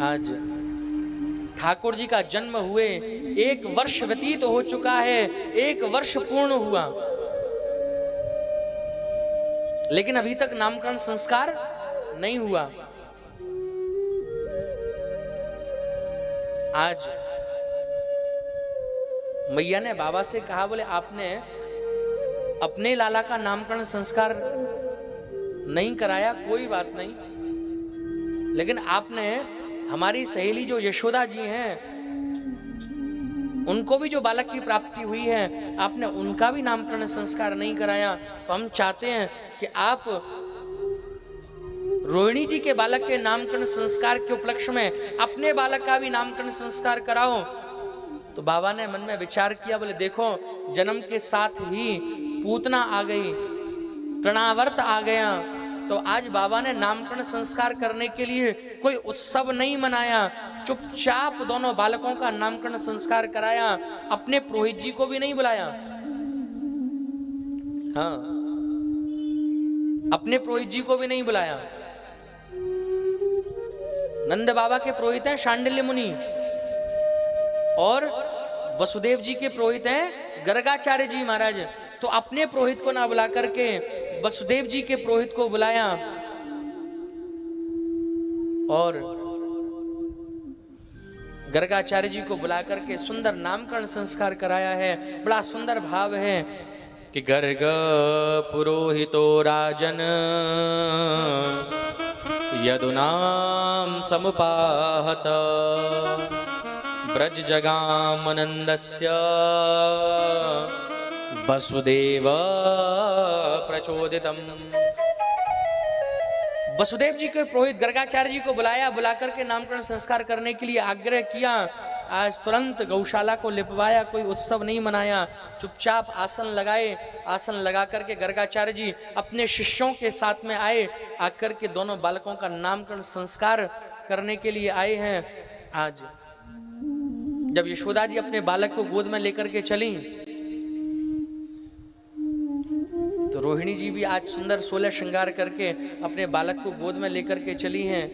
आज ठाकुर जी का जन्म हुए 1 वर्ष व्यतीत हो चुका है, 1 वर्ष पूर्ण हुआ, लेकिन अभी तक नामकरण संस्कार नहीं हुआ। आज मैया ने बाबा से कहा, बोले आपने अपने लाला का नामकरण संस्कार नहीं कराया, कोई बात नहीं, लेकिन आपने हमारी सहेली जो यशोदा जी हैं, उनको भी जो बालक की प्राप्ति हुई है, आपने उनका भी नामकरण संस्कार नहीं कराया। तो हम चाहते हैं कि आप रोहिणी जी के बालक के नामकरण संस्कार के उपलक्ष्य में अपने बालक का भी नामकरण संस्कार कराओ। तो बाबा ने मन में विचार किया, बोले देखो जन्म के साथ ही पूतना आ गई, तृणावर्त आ गया, तो आज बाबा ने नामकरण संस्कार करने के लिए कोई उत्सव नहीं मनाया, चुपचाप दोनों बालकों का नामकरण संस्कार कराया, अपने पुरोहित जी को भी नहीं बुलाया। हाँ, अपने पुरोहित जी को भी नहीं बुलाया। नंद बाबा के पुरोहित हैं शांडिल्य मुनि, और वसुदेव जी के पुरोहित हैं गर्गाचार्य जी महाराज। तो अपने पुरोहित को ना बुला करके वसुदेव जी के पुरोहित को बुलाया और गर्गाचार्य जी को बुला करके सुंदर नामकरण संस्कार कराया है। बड़ा सुंदर भाव है कि गर्ग पुरोहितो राजन यदुनाम समुपाहत ब्रज जगामनंदस्य वसुदेव प्रचोदितम। वसुदेव जी के पुरोहित गर्गाचार्य जी को बुलाया, बुला करके नामकरण संस्कार करने के लिए आग्रह किया। आज तुरंत गौशाला को लिपवाया, कोई उत्सव नहीं मनाया, चुपचाप आसन लगाए। आसन लगा करके गर्गाचार्य जी अपने शिष्यों के साथ में आए, आकर के दोनों बालकों का नामकरण संस्कार करने के लिए आए हैं। आज जब यशोदा जी अपने बालक को गोद में लेकर के चली, तो रोहिणी जी भी आज सुंदर 16 श्रृंगार करके अपने बालक को गोद में लेकर के चली हैं।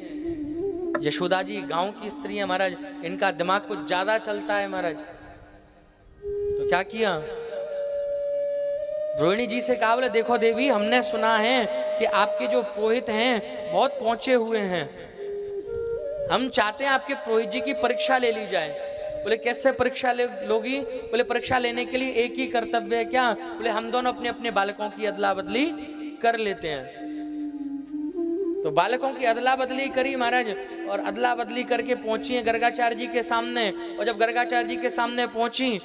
यशोदा जी गांव की स्त्री है महाराज, इनका दिमाग कुछ ज्यादा चलता है महाराज। तो क्या किया, रोहिणी जी से कहा, बोले देखो देवी, हमने सुना है कि आपके जो पुरोहित हैं बहुत पहुंचे हुए हैं, हम चाहते हैं आपके पुरोहित जी की परीक्षा ले ली जाए। बोले कैसे परीक्षा लोगी? बोले परीक्षा लेने के लिए एक ही कर्तव्य है। क्या? बोले हम दोनों अपने अपने बालकों की अदला बदली कर लेते हैं। तो बालकों की अदला बदली करी महाराज, और अदला बदली करके पहुंची है गर्गाचार्य जी के सामने। और जब गर्गाचार्य जी के सामने पहुंची,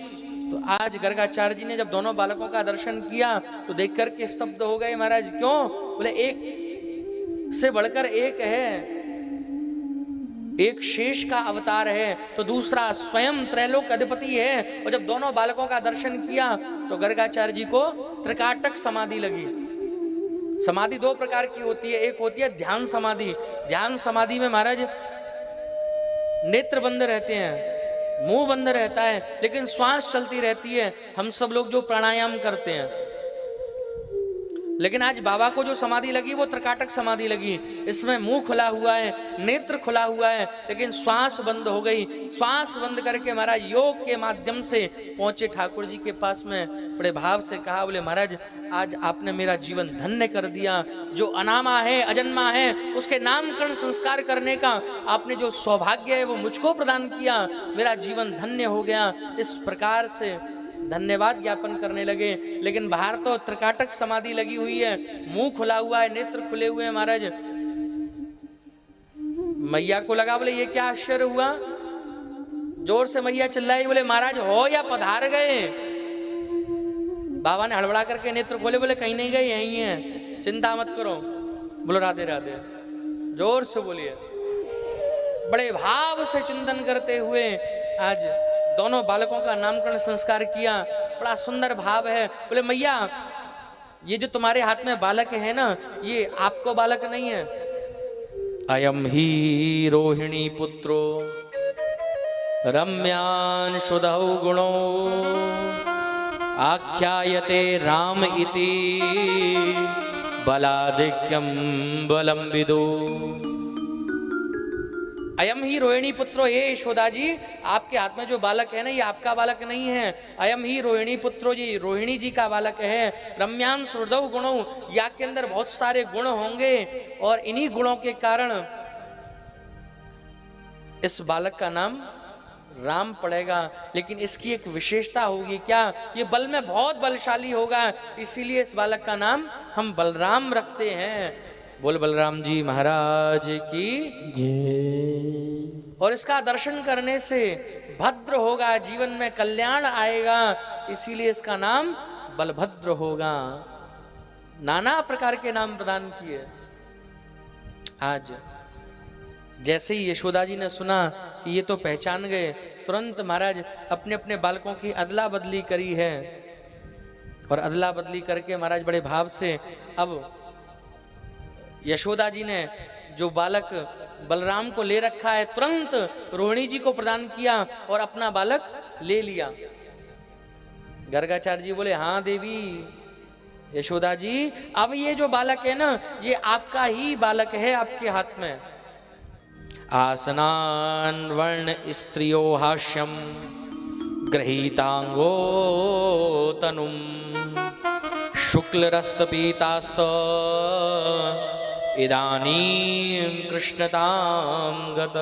तो आज गर्गाचार्य जी ने जब दोनों बालकों का दर्शन किया तो देख करके स्तब्ध हो गए महाराज। क्यों? बोले एक से बढ़कर एक है, एक शेष का अवतार है तो दूसरा स्वयं त्रैलोक अधिपति है। और जब दोनों बालकों का दर्शन किया तो गर्गाचार्य जी को त्रिकाटक समाधि लगी। समाधि 2 प्रकार की होती है, एक होती है ध्यान समाधि। ध्यान समाधि में महाराज नेत्र बंद रहते हैं, मुंह बंद रहता है, लेकिन श्वास चलती रहती है। हम सब लोग जो प्राणायाम करते हैं, लेकिन आज बाबा को जो समाधि लगी वो त्रिकाटक समाधि लगी। इसमें मुंह खुला हुआ है, नेत्र खुला हुआ है, लेकिन श्वास बंद हो गई। श्वास बंद करके महाराज योग के माध्यम से पहुंचे ठाकुर जी के पास में। बड़े भाव से कहा, बोले महाराज आज आपने मेरा जीवन धन्य कर दिया। जो अनामा है, अजन्मा है, उसके नामकरण संस्कार करने का आपने जो सौभाग्य है वो मुझको प्रदान किया। मेरा जीवन धन्य हो गया। इस प्रकार से धन्यवाद ज्ञापन करने लगे। लेकिन बाहर तो त्रिकाटक समाधि लगी हुई है, मुंह खुला हुआ है, नेत्र खुले हुए हैं महाराज। मैया को लगा, बोले ये क्या आश्चर्य हुआ? जोर से मैया चिल्लाई, बोले महाराज हो या पधार गए? बाबा ने हड़बड़ा करके नेत्र खोले, बोले कहीं नहीं गए, यहीं हैं, चिंता मत करो। बोलो राधे राधे, जोर से बोलिए। बड़े भाव से चिंतन करते हुए आज दोनों बालकों का नामकरण संस्कार किया। बड़ा सुंदर भाव है। बोले मैया ये जो तुम्हारे हाथ में बालक है ना, ये आपको बालक नहीं है। अयम ही रोहिणी पुत्रो रम्यान शुद्धौ गुणो आख्यायते राम इति बलाधिक्यम बलम विदो। अयम ही रोहिणी पुत्रो, ये यशोदा जी आपके हाथ में जो बालक है ना, ये आपका बालक नहीं है। अयम ही रोहिणी पुत्रो जी, रोहिणी जी का बालक है। रम्यान सुहृदौ गुणों, या के अंदर बहुत सारे गुण होंगे और इन्हीं गुणों के कारण इस बालक का नाम राम पड़ेगा। लेकिन इसकी एक विशेषता होगी, क्या? ये बल में बहुत बलशाली होगा, इसीलिए इस बालक का नाम हम बलराम रखते हैं। बोल बलराम जी महाराज की जय। और इसका दर्शन करने से भद्र होगा, जीवन में कल्याण आएगा, इसीलिए इसका नाम बलभद्र होगा। नाना प्रकार के नाम प्रदान किए। आज जैसे ही यशोदा जी ने सुना कि ये तो पहचान गए, तुरंत महाराज अपने अपने बालकों की अदला बदली करी है। और अदला बदली करके महाराज बड़े भाव से अब यशोदा जी ने जो बालक बलराम को ले रखा है, तुरंत रोहिणी जी को प्रदान किया और अपना बालक ले लिया। गर्गाचार्य जी बोले, हाँ देवी यशोदा जी, अब ये जो बालक है ना, ये आपका ही बालक है, आपके हाथ में। आसनान वर्ण स्त्रियो हास्यम गृहीतांगो तनुम शुक्ल रस्त पीतास्त इदानीं कृष्णतां गत।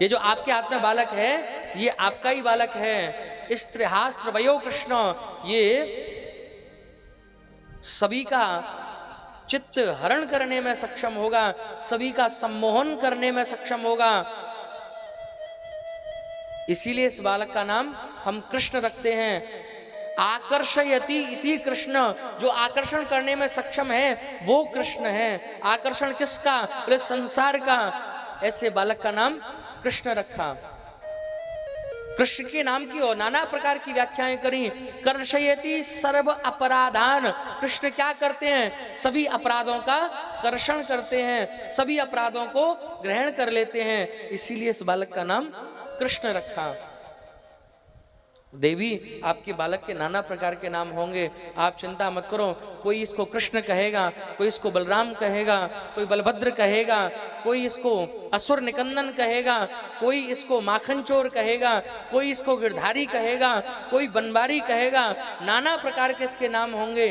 ये जो आपके हाथ में बालक है, ये आपका ही बालक है। स्त्रिहास्त्र वयो कृष्ण, ये सभी का चित्त हरण करने में सक्षम होगा, सभी का सम्मोहन करने में सक्षम होगा। इसीलिए इस बालक का नाम हम कृष्ण रखते हैं। आकर्षयति इति कृष्ण, जो आकर्षण करने में सक्षम है वो कृष्ण है। आकर्षण किसका? बोले संसार का। ऐसे बालक का नाम कृष्ण रखा। कृष्ण के नाम की और नाना प्रकार की व्याख्याएं करी। कर्षयति सर्व अपराधान, कृष्ण क्या करते हैं? सभी अपराधों का कर्षण करते हैं, सभी अपराधों को ग्रहण कर लेते हैं, इसीलिए इस बालक का नाम कृष्ण रखा। देवी आपके बालक के नाना प्रकार के नाम होंगे, आप चिंता मत करो। कोई इसको कृष्ण कहेगा, कोई इसको बलराम कहेगा, कोई बलभद्र कहेगा, कोई इसको असुर निकंदन कहेगा, कोई इसको माखन चोर कहेगा, कोई इसको गिरधारी कहेगा, कोई बनवारी कहेगा, नाना प्रकार के इसके नाम होंगे।